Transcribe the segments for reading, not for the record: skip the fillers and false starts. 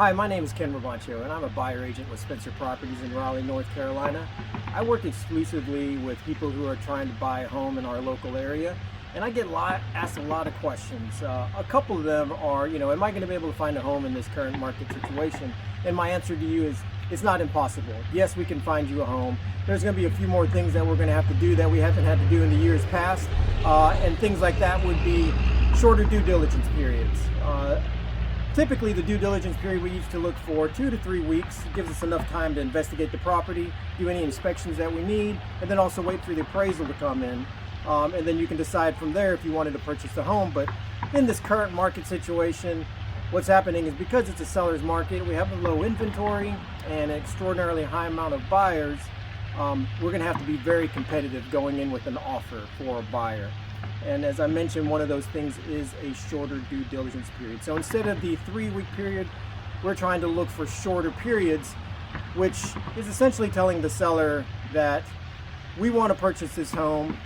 Hi, my name is Ken Rabancho, and I'm a buyer agent with Spencer Properties in Raleigh, North Carolina. I work exclusively with people who are trying to buy a home in our local area, and I get asked a lot of questions. A couple of them are, am I going to be able to find a home in this current market situation? And my answer to you is, it's not impossible. Yes, we can find you a home. There's going to be a few more things that we're going to have to do that we haven't had to do in the years past, and things like that would be shorter due diligence periods. Typically, the due diligence period we used to look for 2 to 3 weeks. It gives us enough time to investigate the property, do any inspections that we need, and then also wait for the appraisal to come in. And then you can decide from there if you wanted to purchase the home. But in this current market situation, what's happening is because it's a seller's market, we have a low inventory and an extraordinarily high amount of buyers. We're going to have to be very competitive going in with an offer for a buyer. And as I mentioned, one of those things is a shorter due diligence period. So instead of the 3-week period, we're trying to look for shorter periods, which is essentially telling the seller that we want to purchase this home,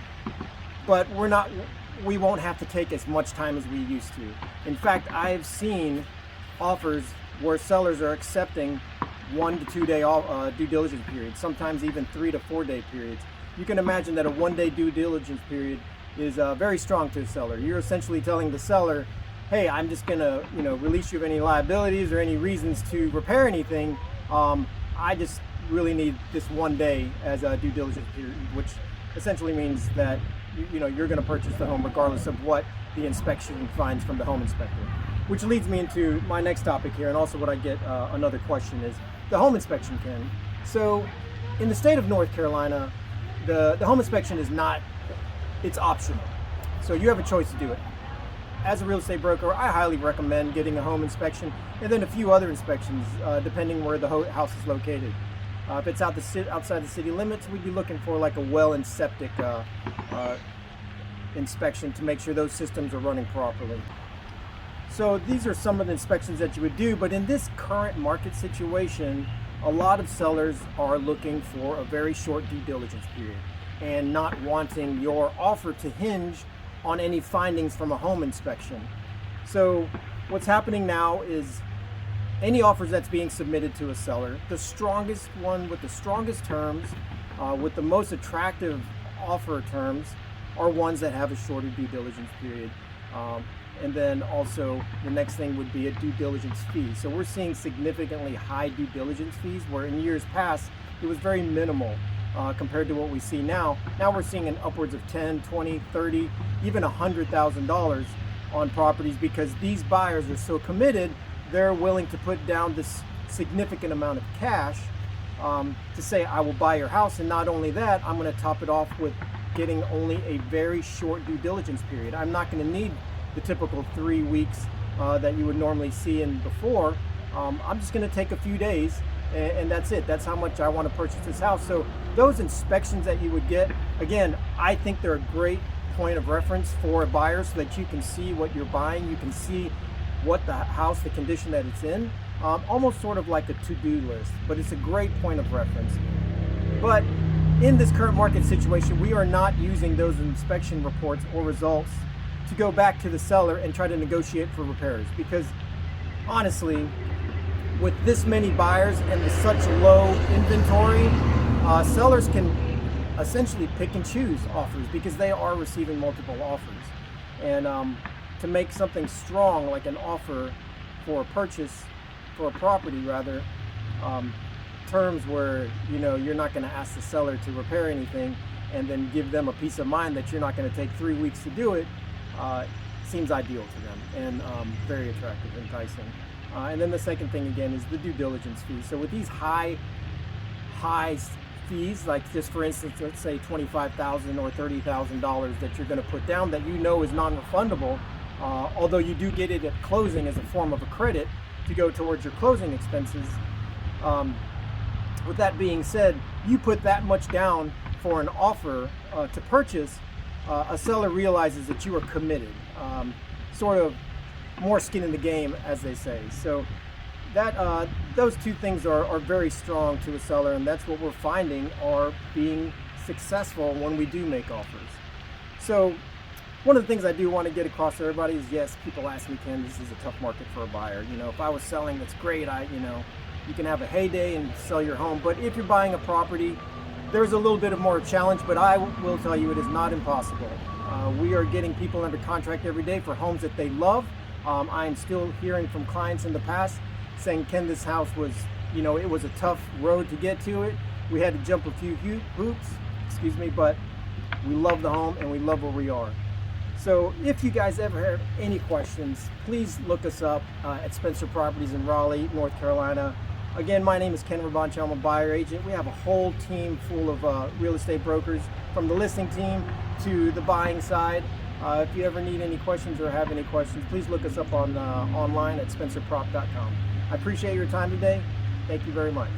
but we won't have to take as much time as we used to. In fact, I've seen offers where sellers are accepting 1 to 2 day due diligence periods, sometimes even 3 to 4 day periods. You can imagine that a 1-day due diligence period is very strong to the seller. You're essentially telling the seller, hey, I'm just gonna release you of any liabilities or any reasons to repair anything. I just really need this 1 day as a due diligence period, which essentially means that you're gonna purchase the home regardless of what the inspection finds from the home inspector. Which leads me into my next topic here, and also what I get another question is the home inspection, Ken. So in the state of North Carolina, the home inspection is not, it's optional. So you have a choice to do it. As a real estate broker, I highly recommend getting a home inspection and then a few other inspections depending where the house is located. If it's outside the city limits, we'd be looking for like a well and septic inspection to make sure those systems are running properly. So these are some of the inspections that you would do, but in this current market situation, a lot of sellers are looking for a very short due diligence period and not wanting your offer to hinge on any findings from a home inspection. So what's happening now is any offers that's being submitted to a seller, the strongest one with the strongest terms, with the most attractive offer terms, are ones that have a shorter due diligence period. And then also the next thing would be a due diligence fee. So we're seeing significantly high due diligence fees, where in years past it was very minimal compared to what we see now. Now we're seeing an upwards of 10, 20, 30, even $100,000 on properties, because these buyers are so committed, they're willing to put down this significant amount of cash to say, I will buy your house. And not only that, I'm going to top it off with getting only a very short due diligence period. I'm not going to need the typical 3 weeks that you would normally see in before. I'm just going to take a few days, and that's it. That's how much I want to purchase this house. So those inspections that you would get, again, I think they're a great point of reference for a buyer so that you can see what you're buying. You can see what the house, the condition that it's in, almost sort of like a to-do list, but it's a great point of reference. But in this current market situation, we are not using those inspection reports or results to go back to the seller and try to negotiate for repairs, because honestly, with this many buyers and such low inventory, sellers can essentially pick and choose offers because they are receiving multiple offers. And to make something strong, like an offer for a purchase, for a property rather, terms where you're not going to ask the seller to repair anything and then give them a peace of mind that you're not going to take 3 weeks to do it, seems ideal to them and very attractive, enticing. And then the second thing again is the due diligence fee. So with these high fees, like just for instance, let's say $25,000 or $30,000 that you're going to put down that is non-refundable, although you do get it at closing as a form of a credit to go towards your closing expenses. With that being said, you put that much down for an offer to purchase, a seller realizes that you are committed, sort of more skin in the game, as they say. So that those two things are very strong to a seller, and that's what we're finding are being successful when we do make offers. So one of the things I do want to get across to everybody is, yes, people ask me, Ken, this is a tough market for a buyer. You know, if I was selling, that's great. You can have a heyday and sell your home. But if you're buying a property, there's a little bit of more challenge, but I will tell you it is not impossible. We are getting people under contract every day for homes that they love. I am still hearing from clients in the past saying, Ken, this house was, it was a tough road to get to it. We had to jump a few hoops, but we love the home and we love where we are. So if you guys ever have any questions, please look us up at Spencer Properties in Raleigh, North Carolina. Again, my name is Ken Raboncho. I'm a buyer agent. We have a whole team full of real estate brokers, from the listing team to the buying side. If you ever need any questions or have any questions, please look us up on online at spencerprop.com. I appreciate your time today. Thank you very much.